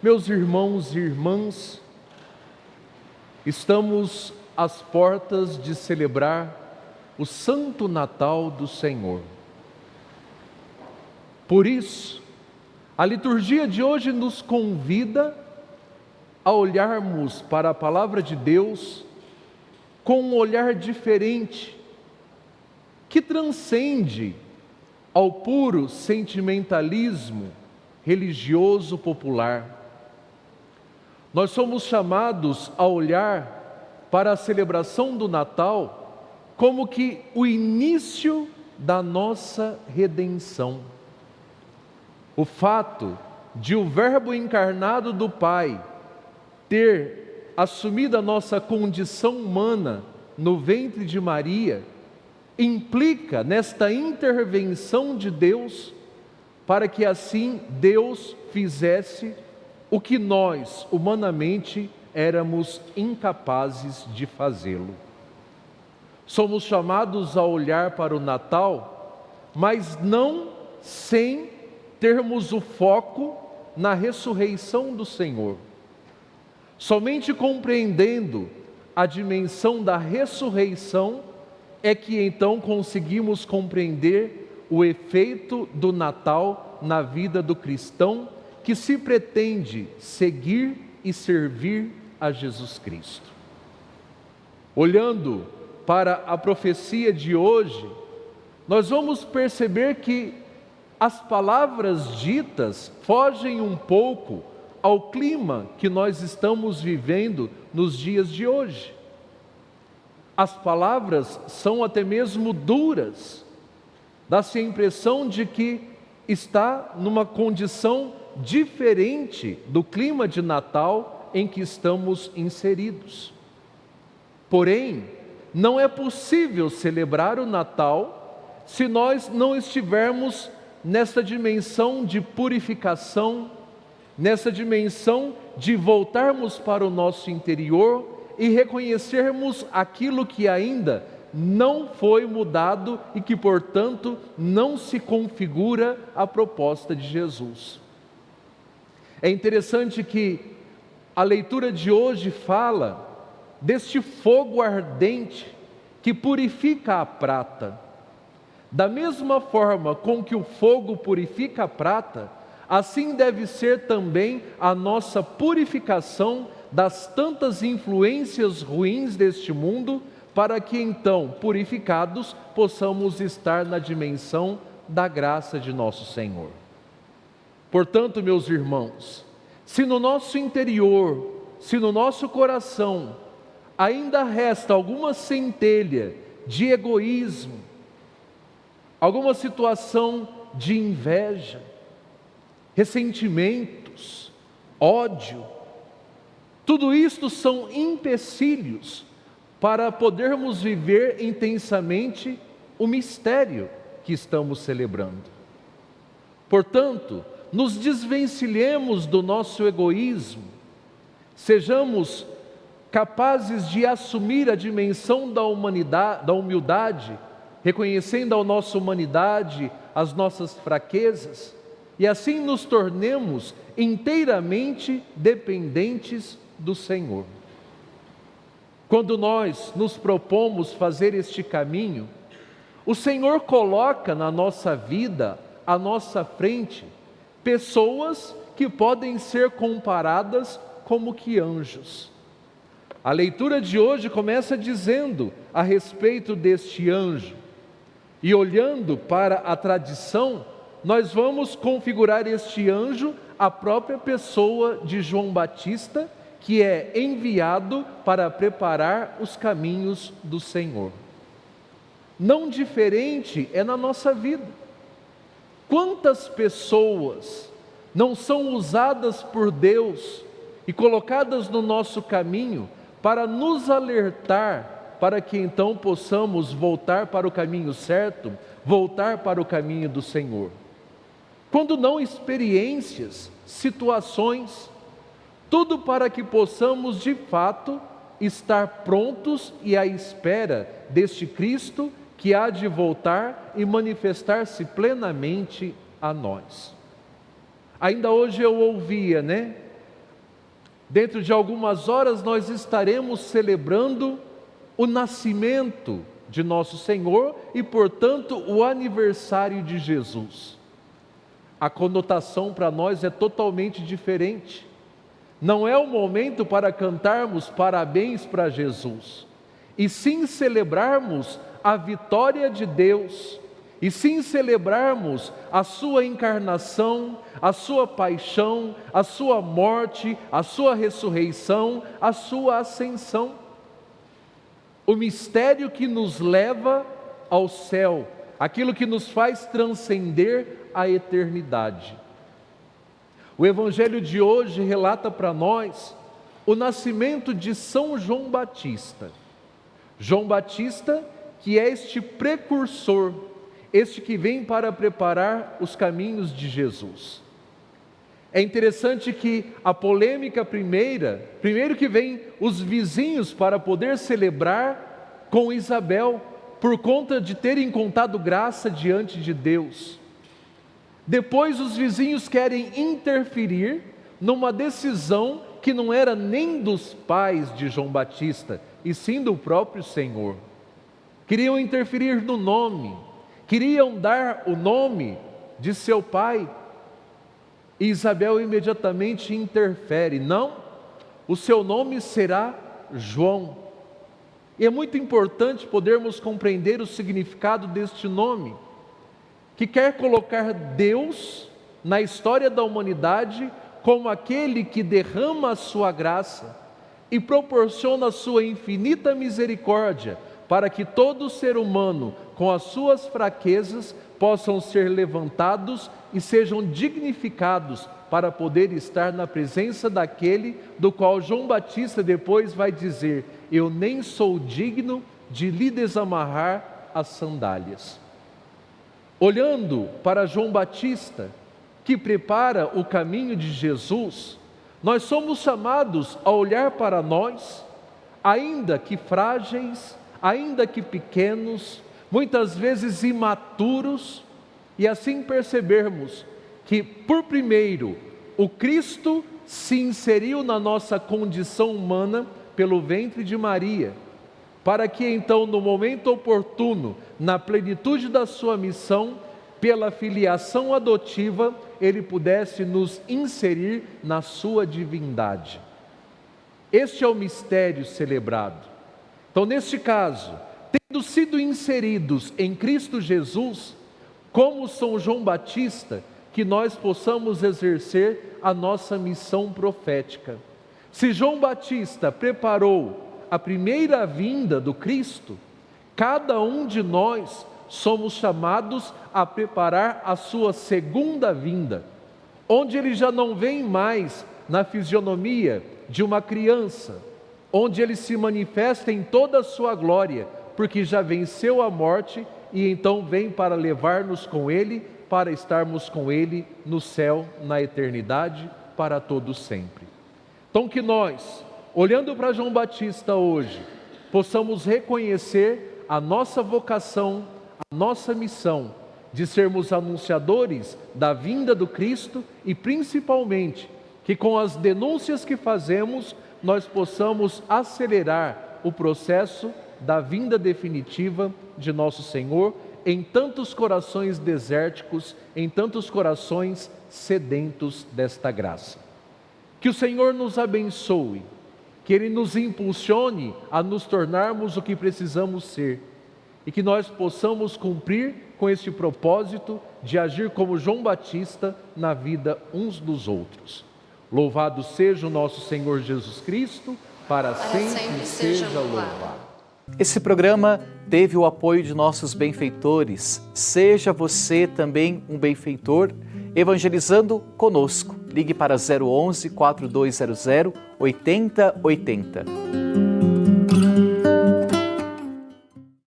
Meus irmãos e irmãs, estamos às portas de celebrar o Santo Natal do Senhor. Por isso, a liturgia de hoje nos convida a olharmos para a Palavra de Deus com um olhar diferente, que transcende ao puro sentimentalismo religioso popular. Nós somos chamados a olhar para a celebração do Natal como que o início da nossa redenção. O fato de o Verbo encarnado do Pai ter assumido a nossa condição humana no ventre de Maria, implica nesta intervenção de Deus para que assim Deus fizesse o que nós, humanamente, éramos incapazes de fazê-lo. Somos chamados a olhar para o Natal, mas não sem termos o foco na ressurreição do Senhor. Somente compreendendo a dimensão da ressurreição é que então conseguimos compreender o efeito do Natal na vida do cristão que se pretende seguir e servir a Jesus Cristo. Olhando para a profecia de hoje, nós vamos perceber que as palavras ditas fogem um pouco ao clima que nós estamos vivendo nos dias de hoje. As palavras são até mesmo duras, dá-se a impressão de que está numa condição diferente do clima de Natal em que estamos inseridos. Porém, não é possível celebrar o Natal se nós não estivermos nessa dimensão de purificação, nessa dimensão de voltarmos para o nosso interior e reconhecermos aquilo que ainda não foi mudado e que, portanto, não se configura a proposta de Jesus. É interessante que a leitura de hoje fala deste fogo ardente que purifica a prata. Da mesma forma com que o fogo purifica a prata, assim deve ser também a nossa purificação das tantas influências ruins deste mundo, para que então, purificados, possamos estar na dimensão da graça de nosso Senhor. Portanto, meus irmãos, se no nosso interior, se no nosso coração, ainda resta alguma centelha de egoísmo, alguma situação de inveja, ressentimentos, ódio, tudo isto são empecilhos para podermos viver intensamente o mistério que estamos celebrando. Portanto, nos desvencilhemos do nosso egoísmo, sejamos capazes de assumir a dimensão da humildade, reconhecendo a nossa humanidade, as nossas fraquezas, e assim nos tornemos inteiramente dependentes do Senhor. Quando nós nos propomos fazer este caminho, o Senhor coloca na nossa vida, à nossa frente, pessoas que podem ser comparadas como que anjos. A leitura de hoje começa dizendo a respeito deste anjo, e olhando para a tradição, nós vamos configurar este anjo a própria pessoa de João Batista, que é enviado para preparar os caminhos do Senhor. Não diferente é na nossa vida. Quantas pessoas não são usadas por Deus e colocadas no nosso caminho para nos alertar, para que então possamos voltar para o caminho certo, voltar para o caminho do Senhor. Quando não experiências, situações, tudo para que possamos de fato estar prontos e à espera deste Cristo que há de voltar e manifestar-se plenamente a nós. Ainda hoje eu ouvia, Dentro de algumas horas nós estaremos celebrando o nascimento de nosso Senhor e, portanto, o aniversário de Jesus. A conotação para nós é totalmente diferente. Não é o momento para cantarmos parabéns para Jesus, e sim celebrarmos a vitória de Deus, e sim celebrarmos a sua encarnação, a sua paixão, a sua morte, a sua ressurreição, a sua ascensão. O mistério que nos leva ao céu, aquilo que nos faz transcender a eternidade. O Evangelho de hoje relata para nós o nascimento de São João Batista. João Batista, que é este precursor, este que vem para preparar os caminhos de Jesus. É interessante que a polêmica primeiro que vem os vizinhos para poder celebrar com Isabel, por conta de terem encontrado graça diante de Deus. Depois os vizinhos querem interferir numa decisão que não era nem dos pais de João Batista, e sim do próprio Senhor. Queriam interferir no nome, queriam dar o nome de seu pai. E Isabel imediatamente interfere: não, o seu nome será João. E é muito importante podermos compreender o significado deste nome, que quer colocar Deus na história da humanidade como aquele que derrama a sua graça e proporciona a sua infinita misericórdia para que todo ser humano, com as suas fraquezas, possam ser levantados e sejam dignificados para poder estar na presença daquele do qual João Batista depois vai dizer: eu nem sou digno de lhe desamarrar as sandálias. Olhando para João Batista, que prepara o caminho de Jesus, nós somos chamados a olhar para nós, ainda que frágeis, ainda que pequenos, muitas vezes imaturos, e assim percebermos que, por primeiro, o Cristo se inseriu na nossa condição humana pelo ventre de Maria, para que então, no momento oportuno, na plenitude da sua missão, pela filiação adotiva, ele pudesse nos inserir na sua divindade. Este é o mistério celebrado. Então, neste caso, tendo sido inseridos em Cristo Jesus, como São João Batista, que nós possamos exercer a nossa missão profética. Se João Batista preparou a primeira vinda do Cristo, cada um de nós somos chamados a preparar a sua segunda vinda, onde ele já não vem mais na fisionomia de uma criança, onde ele se manifesta em toda a sua glória, porque já venceu a morte e então vem para levar-nos com ele, para estarmos com ele no céu, na eternidade, para todo sempre. Então que nós, olhando para João Batista hoje, possamos reconhecer a nossa vocação, a nossa missão de sermos anunciadores da vinda do Cristo e principalmente que com as denúncias que fazemos nós possamos acelerar o processo da vinda definitiva de nosso Senhor em tantos corações desérticos, em tantos corações sedentos desta graça. Que o Senhor nos abençoe, que Ele nos impulsione a nos tornarmos o que precisamos ser e que nós possamos cumprir com este propósito de agir como João Batista na vida uns dos outros. Louvado seja o nosso Senhor Jesus Cristo, para sempre seja louvado. Esse programa teve o apoio de nossos benfeitores. Seja você também um benfeitor, evangelizando conosco. Ligue para 011 4200 8080.